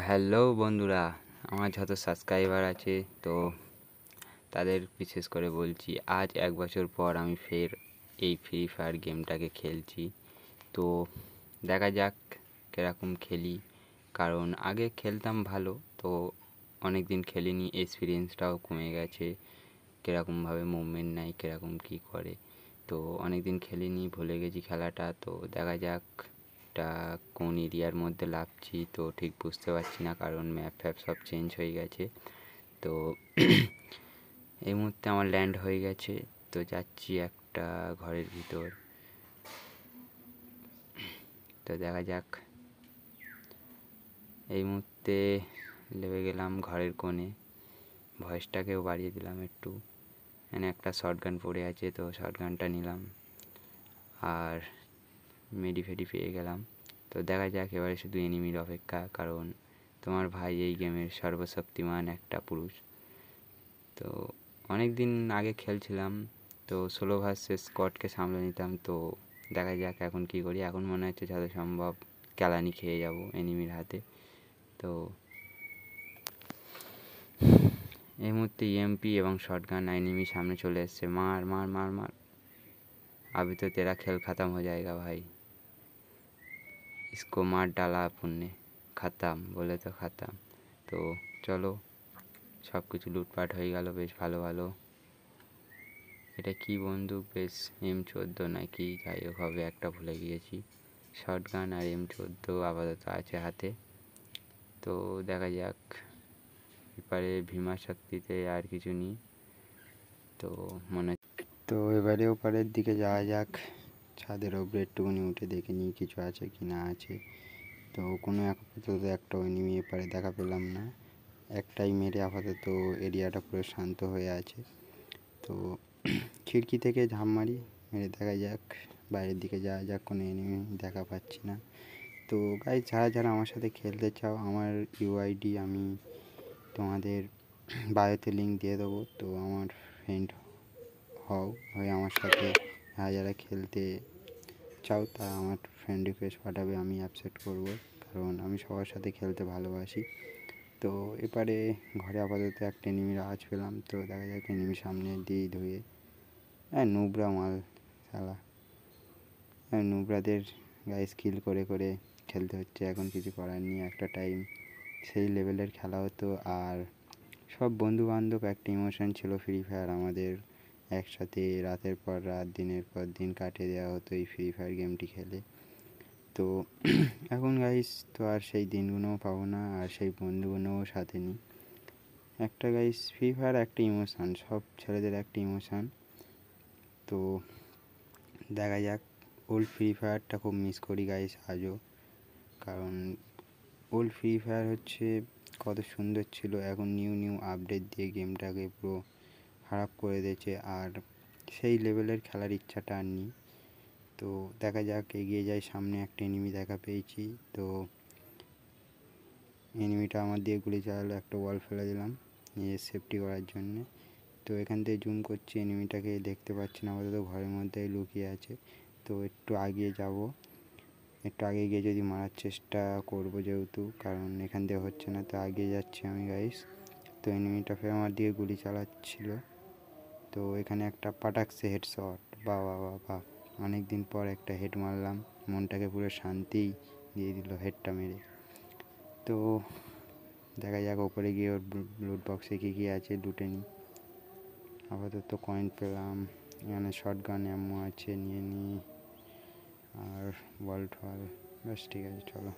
Hello বন্ধুরা, আমার যত সাবস্ক্রাইবার আছে তো তাদের বিশেষ করে বলছি, আজ 1 বছর পর আমি ফের এই ফ্রি ফায়ার গেমটাকে খেলছি। তো দেখা যাক কীরকম খেলি, কারণ আগে খেলতাম ভালো, তো অনেক দিন খেলিনি, এক্সপিরিয়েন্সটাও কমে গেছে, কীরকমভাবে মুভমেন্ট নেয়, কীরকম কী করে। তো অনেক দিন খেলিনি, ভুলে গেছি খেলাটা। তো দেখা যাক এটা কোন এরিয়ার মধ্যে লাফছি তো ঠিক বুঝতে পারছি না, কারণ ম্যাপ ফ্যাপ সব চেঞ্জ হয়ে গেছে। তো এই মুহূর্তে আমার ল্যান্ড হয়ে গেছে, তো যাচ্ছি একটা ঘরের ভিতর। তো দেখা যাক, এই মুহূর্তে লেবে গেলাম ঘরের কোণে, ভয়েসটাকেও বাড়িয়ে দিলাম একটু। এখানে একটা শর্টগান পড়ে আছে, তো শর্টগানটা নিলাম আর মেডি ফেডি পেয়ে গেলাম। তো দেখা যাক, এবারে শুধু এনিমির অপেক্ষা, কারণ তোমার ভাই এই গেমের সর্বশক্তিমান একটা পুরুষ। তো অনেক দিন আগে খেলছিলাম, তো ষোলো ভার্সেস স্কোয়াডকে সামলে নিতাম। তো দেখা যাক এখন কী করি। এখন মনে হচ্ছে যত সম্ভব কেলানি খেয়ে যাব এনিমির হাতে। তো এই মুহূর্তে ইএমপি এবং শটগান এনিমি সামনে চলে এসছে। মার মার মার মার, अभी तो तेरा खेल ख़त्म हो जाएगा भाई, इसको मार डाला अपन ने, ख़त्म বলে তো ख़त्म। তো চলো, সব কিছু লুটপাট হয়ে গেল বেশ ভালো ভালো। এটা কি বন্দুক, বেশ M14 নাকি, যাই হোক হবে একটা, ভুলে গিয়েছি। শটগান আর M14 আপাতত আছে হাতে। তো দেখা যাক, এবারে ভীমা শক্তিতে আর কিছু নেই তো মনে। তো এবারে ওপারের দিকে যাওয়া যাক, ছাদের ওপরে একটুখানি উঠে দেখে নিই কিছু আছে কি না আছে। তো কোনো আপাতত একটা এনিমি এপারে দেখা পেলাম না, একটাই মেরে আপাতত এরিয়াটা পুরো শান্ত হয়ে আছে। তো খিড়কি থেকে ঝাঁপ মারি, মেরে দেখা যাক বাইরের দিকে যাওয়া যাক, কোনো এনিমি দেখা পাচ্ছি না। তো গাইস, যারা যারা আমার সাথে খেলতে চাও, আমার ইউআইডি আমি তোমাদের বায়োতে লিঙ্ক দিয়ে দেবো। তো আমার ফ্রেন্ড হয়ে আমার সাথে যারা যারা খেলতে চাও তা আমার ফ্রেন্ড রিকোয়েস্ট পাঠাবে, আমি অ্যাকসেপ্ট করব, কারণ আমি সবার সাথে খেলতে ভালোবাসি। তো এপারে ঘরে আপাতত একটা এনিমির আওয়াজ পেলাম, তো দেখা যাক এনিমির সামনে দিয়ে ধুয়ে। নুবরা মাল শালা, নুবরাদের গায়ে স্কিল করে করে খেলতে হচ্ছে, এখন কিছু করার নেই। একটা টাইম সেই লেভেলের খেলা হতো, আর সব বন্ধুবান্ধব একটা ইমোশন ছিল। ফ্রি ফায়ার আমাদের একসাথে রাতের পর রাত, দিনের পর দিন কাটিয়ে দেওয়া হতো এই ফ্রি ফায়ার গেমটি খেলে। তো এখন গাইস তো আর সেই দিনগুলোও পাবো না, আর সেই বন্ধুগুলোও সাথে নেই। একটা গাইস, ফ্রি ফায়ার একটা ইমোশান, সব ছেলেদের একটা ইমোশান। তো দেখা যাক, ওল্ড ফ্রি ফায়ারটা খুব মিস করি গাইস আজও, কারণ ওল্ড ফ্রি ফায়ার হচ্ছে কত সুন্দর ছিল। এখন নিউ নিউ আপডেট দিয়ে গেমটাকে পুরো খারাপ করে দিয়েছে, আর সেই লেভেলের খেলার ইচ্ছাটা আর নেই। তো দেখা যাক, এগিয়ে যাই, সামনে একটা এনিমি দেখা পেয়েছি। তো এনিমিটা আমার দিয়ে গুলি চালালো, একটা ওয়াল ফেলে দিলাম নিজের সেফটি করার জন্যে। তো এখান থেকে জুম করছি, এনিমিটাকে দেখতে পাচ্ছি না, আমাদের তো ঘরের মধ্যেই লুকিয়ে আছে। তো একটু আগিয়ে যাব, একটু আগে গিয়ে যদি মারার চেষ্টা করব, যেহেতু কারণ এখান থেকে হচ্ছে না, তো আগিয়ে যাচ্ছি আমি গাইস। তো এনিমিটা ফের আমার দিকে গুলি চালাচ্ছিল, তো এখানে একটা পাটাকসে হেডশট, বাহ বাহ বাহ বাহ, অনেক দিন পর একটা হেড মারলাম, মনটাকে পুরো শান্তি দিয়ে দিল হেডটা মেরে। তো দেখা যাক ওপরে গিয়ে ওর লুট বক্সে কী কী আছে লুটে নিই। আপাতত কয়েন পেলাম, এখানে শটগান অ্যামো আছে, নিয়ে নিই, আর ওয়াল ঠল, বেশ ঠিক আছে, চলো,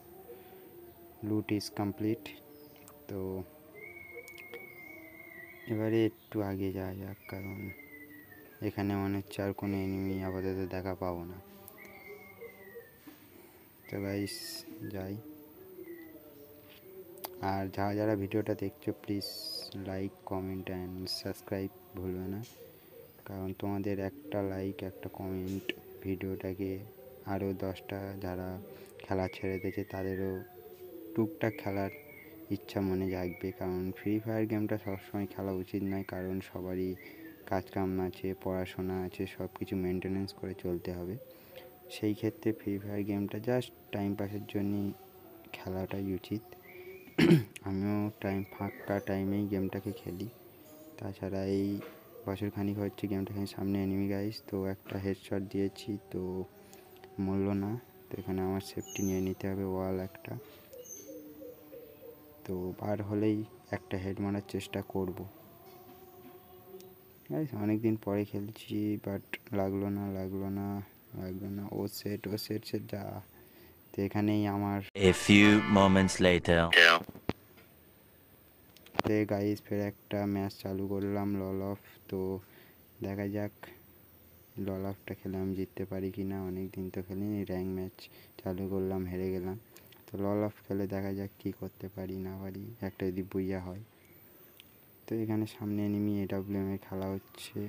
লুট ইজ কমপ্লিট। তো এবারে একটু আগে যাওয়া যাক, কারণ এখানে মনে হচ্ছে আর কোনো এনিমি আপাতত দেখা পাবো না। তো গাইস যাই, আর যারা যারা ভিডিওটা দেখছো please like, comment and subscribe ভুলবে না, কারণ তোমাদের একটা লাইক, একটা কমেন্ট ভিডিওটাকে আরও 10টা যারা খেলা ছেড়ে দিয়েছে তাদেরও টুকটাক খেলার ইচ্ছা মনে জাগবে। কারণ ফ্রি ফায়ার গেমটা সবসময় খেলা উচিত নয়, কারণ সবারই কাজকাম আছে, পড়াশোনা আছে, সব কিছু মেনটেনেন্স করে চলতে হবে। সেই ক্ষেত্রে ফ্রি ফায়ার গেমটা জাস্ট টাইম পাসের জন্যই খেলাটাই উচিত। আমিও ফাঁকা টাইমেই গেমটাকে খেলি। তাছাড়া এই বছর খানিক হচ্ছে গেমটা সামনে এনিমি গাইস, তো একটা হেডশট দিয়েছি তো মরল না। তো এখানে আমার সেফটি নিয়ে নিতে হবে ওয়াল একটা, তো বার হলেই একটা হেড মারার চেষ্টা করব গাইস। অনেকদিন পরে খেলছি বাট লাগলো না। ও সেট যা। তো এখানেই আমার A few moments later. Guys ফের একটা ম্যাচ চালু করলাম লল অফ। তো দেখা যাক লল অফটা খেলে আমি জিততে পারি কি না। অনেক দিন তো খেলিনি, র্যাঙ্ক ম্যাচ চালু করলাম, হেরে গেলাম। তো লল অফ খেলে দেখা যাক কী করতে পারি না পারি, একটা যদি বুইয়া হয়। তো এখানে সামনে এনিমি এডাব্লিউএমের খেলা হচ্ছে।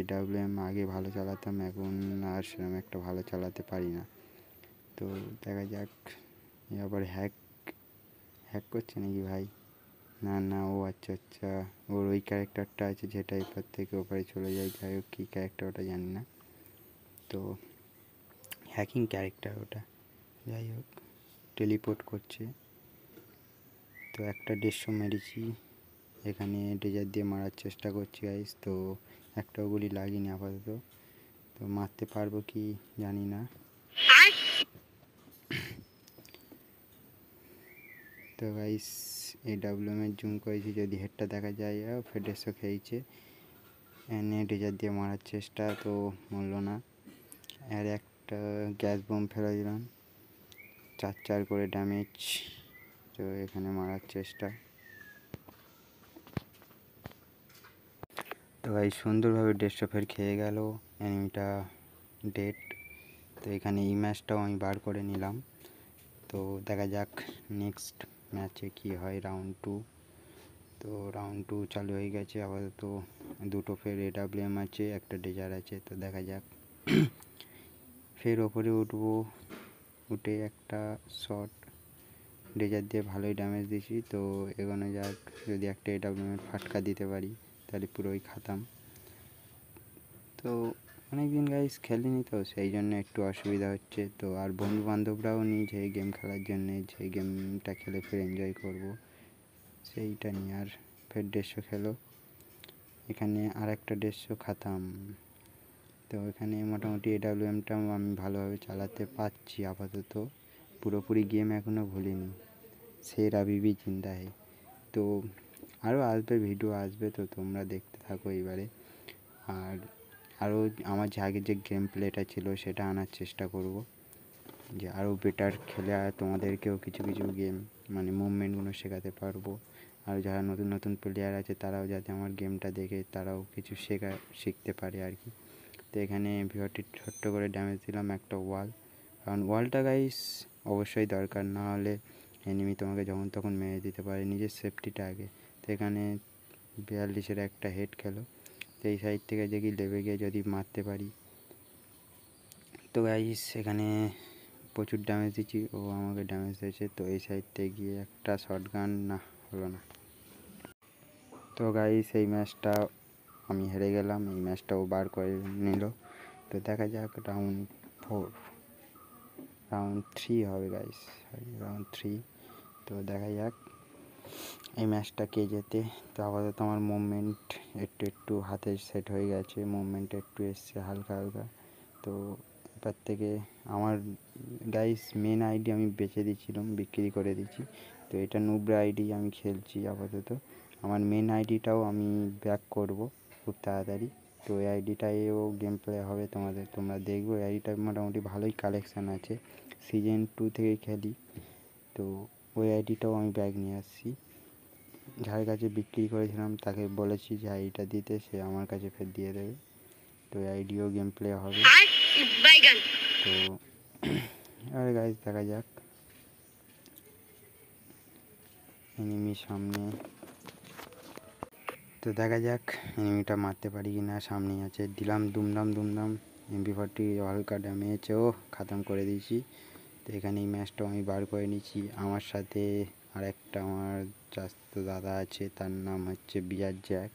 এডাব্লিউএম আগে ভালো চালাতাম, এখন আর সেরকম একটা ভালো চালাতে পারি না। তো দেখা যাক। আবার হ্যাক করছে নাকি ভাই? না ও আচ্ছা ওর ওই ক্যারেক্টারটা আছে যেটা এপার থেকে ওপারে চলে যায়। যাই হোক কী ক্যারেক্টার ওটা জানি না, তো হ্যাকিং ক্যারেক্টার ওটা। যাই হোক টেলিপোর্ট করছে। তো একটা 150 মেরেছি। এখানে ডেজার দিয়ে মারার চেষ্টা করছি গাইস, তো একটাও গুলি লাগেনি আপাতত। তো মারতে পারবো কি জানি না। তো গাইস এডাব্লিউএমের জুম করেছি, যদি হেডটা দেখা যায়। ফেডেসও খেয়েছে। এনে ডেজার দিয়ে মারার চেষ্টা, তো মরল না। আর একটা গ্যাস বোম ফেলে দিলাম, 4 করে ড্যামেজ। তো এখানে মারার চেষ্টা। তো ভাই সুন্দরভাবে 150 ফের খেয়ে গেল, এনিমিটা ডেড। তো এখানে এই ম্যাচটাও আমি বার করে নিলাম। তো দেখা যাক নেক্সট ম্যাচে কি হয়, রাউন্ড 2। তো রাউন্ড 2 চালু হয়ে গেছে আপাতত। দুটো ফের এডাব্লিউএম আছে, একটা ডেজার আছে। তো দেখা যাক। ফের ওপরে উঠবো, উঠে একটা শট ডেজার দিয়ে ভালোই ড্যামেজ দিয়েছি। তো এগোনো যাক, যদি একটা এডাব্লিউএমের ফাটকা দিতে পারি তাহলে পুরোই খাতাম। তো অনেক দিন গাইস খেলিনি, তো সেই জন্য একটু অসুবিধা হচ্ছে। তো আর বন্ধু বান্ধবরাও নেই যে গেম খেলার জন্যে, যে গেমটা খেলে ফের এনজয় করব সেইটা নিয়ে। আর ফের 150 খেলো, এখানে আর একটা 150 খাতাম। তো এখানে মোটামুটি এডাব্লিউএমটাও আমি ভালোভাবে চালাতে পারছি আপাতত। পুরোপুরি গেম এখনও ভুলিনি। সেরা বিবি জিন্দা হে। তো আরও আসবে, ভিডিও আসবে, তো তোমরা দেখতে থাকো এবারে। আর আরও আমার যে আগের যে গেম প্লেটা ছিল সেটা আনার চেষ্টা করব, যে আরও বেটার খেলে আর তোমাদেরকেও কিছু গেম মানে মুভমেন্টগুলো শেখাতে পারবো। আর যারা নতুন প্লেয়ার আছে তারাও যাতে আমার গেমটা দেখে তারাও কিছু শিখতে পারে আর কি। তো এখানে ভিওটি ছোট্ট করে ড্যামেজ দিলাম একটা ওয়াল, কারণ ওয়ালটা গাইস অবশ্যই দরকার, না হলে এনিমি তোমাকে যখন তখন মেরে দিতে পারে। নিজের সেফটিটা আগে। তো এখানে 42-এর একটা হেড খেলো। তো এই সাইড থেকে দেখি লেবে গিয়ে যদি মারতে পারি। তো গাইস এখানে প্রচুর ড্যামেজ দিচ্ছি, ও আমাকে ড্যামেজ দিয়েছে। তো এই সাইড থেকে গিয়ে একটা শটগান, না হলো না। তো গাইস এই ম্যাচটা আমি হেরে গেলাম, এই ম্যাচটাও বার করে নিল। তো দেখা যাক রাউন্ড 3 হবে গাইস, রাউন্ড 3। তো দেখা যাক এই ম্যাচটা কে জেতে। তো আপাতত আমার মুভমেন্ট একটু হাতে সেট হয়ে গেছে, মুভমেন্ট একটু এসছে হালকা। তো এবার থেকে আমার গাইস মেন আইডি আমি বেচে দিচ্ছিলাম, বিক্রি করে দিচ্ছি। তো এটা নুবরা আইডি আমি খেলছি আপাতত। আমার মেন আইডিটাও আমি ব্যাক করব খুব তাড়াতাড়ি। তো এই আইডিটায়ও গেম প্লে হবে, তোমরা দেখবে। এই আইডিটার মোটামুটি ভালোই কালেকশান আছে, সিজন 2 থেকেই খেলি। তো ওই আইডিটাও আমি ব্যাক নিয়ে আসছি। যার কাছে বিক্রি করেছিলাম তাকে বলেছি যে আইডিটা দিতে, সে আমার কাছে ফের দিয়ে দেবে। তো আইডিও গেম প্লে হবে। তো আর গাইস দেখা যাক, এনিমি সামনে। তো দেখা যাক এনিমিটা মারতে পারি কি না। সামনেই আছে, দিলাম দুমদাম MP40 হালকা ড্যামেজ, ও খতম করে দিয়েছি। তো এখানে এই ম্যাচটাও আমি বার করে নিচ্ছি। আমার সাথে আর একটা আমার চাচাতো দাদা আছে, তার নাম হচ্ছে বিয়ার জ্যাক।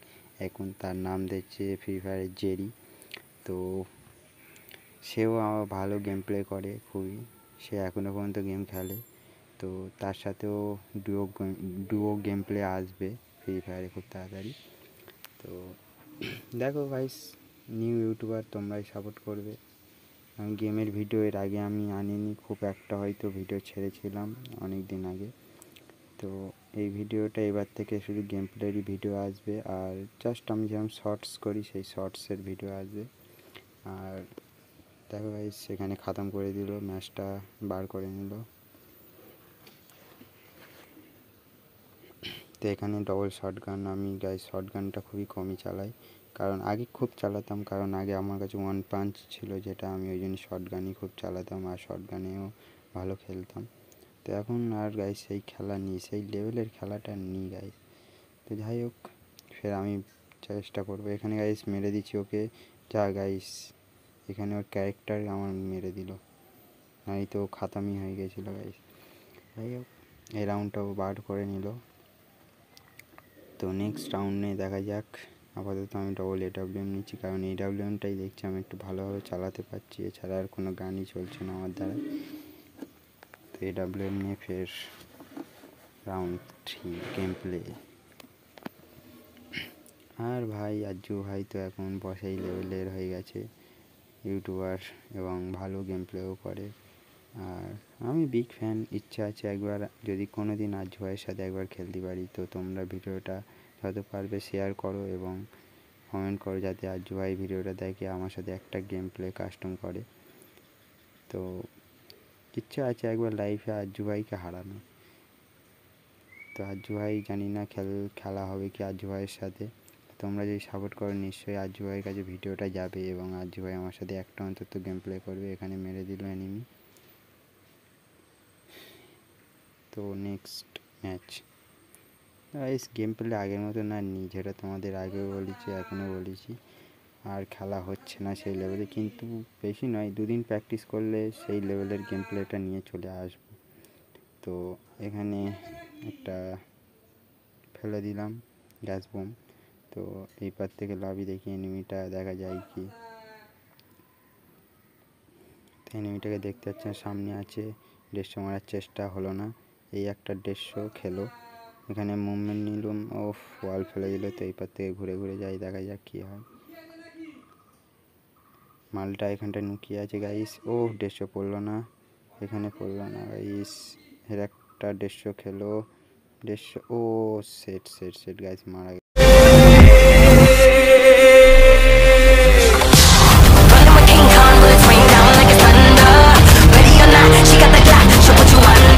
এখন তার নাম দিচ্ছে ফ্রি ফায়ারের জেরি। তো সেও আমার ভালো গেম প্লে করে খুবই, সে এখনও পর্যন্ত গেম খেলে। তো তার সাথেও ডুও গেম প্লে আসবে ফ্রি ফায়ারে খুব তাড়াতাড়ি। তো দেখো গাইস, নিউ ইউটিউবার, তোমরাই সাপোর্ট করবে। আমি গেমের ভিডিও এর আগে আমি আনিনি, খুব একটা হয়তো ভিডিও ছেড়েছিলাম অনেক দিন আগে। তো এই ভিডিওটা এবার থেকে শুধু গেম প্লেরই ভিডিও আসবে, আর জাস্ট আমি যেমন শর্টস করি সেই শর্টসের ভিডিও আসবে। আর দেখো গাইস, সেখানে খতম করে দিল, ম্যাচটা বার করে নিল। তো এখানে ডবল শটগান, আমি গাইস শটগানটা খুবই কমই চালাই, কারণ আগে খুব চালাতাম, কারণ আগে আমার কাছে ওয়ান পাঞ্চ ছিল, যেটা আমি ওই জন্য শটগানই খুব চালাতাম, আর শটগানেও ভালো খেলতাম। তো এখন আর গাইস সেই খেলা নেই, সেই লেভেলের খেলাটা নেই গাইস। তো যাই হোক, ফের আমি চেষ্টা করবো। এখানে গাইস মেরে দিচ্ছি ওকে, যা গাইস, এখানে ওর ক্যারেক্টার আমার মেরে দিল, আমি তো খাতামই হয়ে গেছিলো গাইস। যাই হোক, এই রাউন্ডটাও বার করে নিল। তো নেক্সট রাউন্ডে দেখা যাক। আপাতত আমি ডবল AWM নিচ্ছি, কারণ AWMটাই দেখছি আমি একটু ভালোভাবে চালাতে পারছি, এছাড়া আর কোনো গানই চলছে না আমার দ্বারা। তো AWM নিয়ে ফের রাউন্ড 3 গেম প্লে। আর ভাই আজ্জু ভাই তো এখন বসাই লেভেলের হয়ে গেছে ইউটিউবার, এবং ভালো গেম প্লেও করে। আর আমি বিগ ফ্যান, ইচ্ছা আছে একবার যদি কোনো দিন আজ্জু ভাইয়ের সাথে একবার খেলতে পারি। তো তোমরা ভিডিওটা যত পারবে শেয়ার করো এবং কমেন্ট করো, যাতে আজ্জু ভাই ভিডিওটা দেখে আমার সাথে একটা গেম প্লে কাস্টম করে। তো ইচ্ছা আছে একবার লাইফে আজ্জু ভাইকে হারানো। তো আজ্জু ভাই জানি না খেলা হবে কি আজ্জু ভাইয়ের সাথে। তোমরা যদি সাপোর্ট করো নিশ্চয়ই আজ্জু ভাইয়ের কাছে ভিডিওটা যাবে, এবং আজ্জু ভাই আমার সাথে একটা অন্তত গেম প্লে করবে। এখানে মেরে দিল এনিমি। তো next match guys, game play আগের মতো না নেই, যেটা তোমাদের আগেও বলেছি এখনও বলেছি। আর খেলা হচ্ছে না সেই লেভেলে, কিন্তু বেশি নয়, দুদিন প্র্যাকটিস করলে সেই লেভেলের গেম প্লেটা নিয়ে চলে আসবো। তো এখানে একটা ফেলে দিলাম গ্যাস বোম। তো এই পার থেকে লাভি দেখি এনিমিটা দেখা যায় কি। তো এনিমিটাকে দেখতে পাচ্ছেন সামনে আছে, 150 মারার চেষ্টা হলো না, এই একটা 150 খেলো। এখানে মুভমেন্ট নিলাম, ওফ ওয়াল ফেলে দিল। তো এই পার থেকে ঘুরে ঘুরে যাই, দেখা যাক কী হয়। মালটা এখানটায় লুকিয়ে আছে গাইস। ও 150 পড়লো না, এখানে পড়লো না গাইস। এর একটা 150 খেলো, 150, ও সেট গাইস, মারা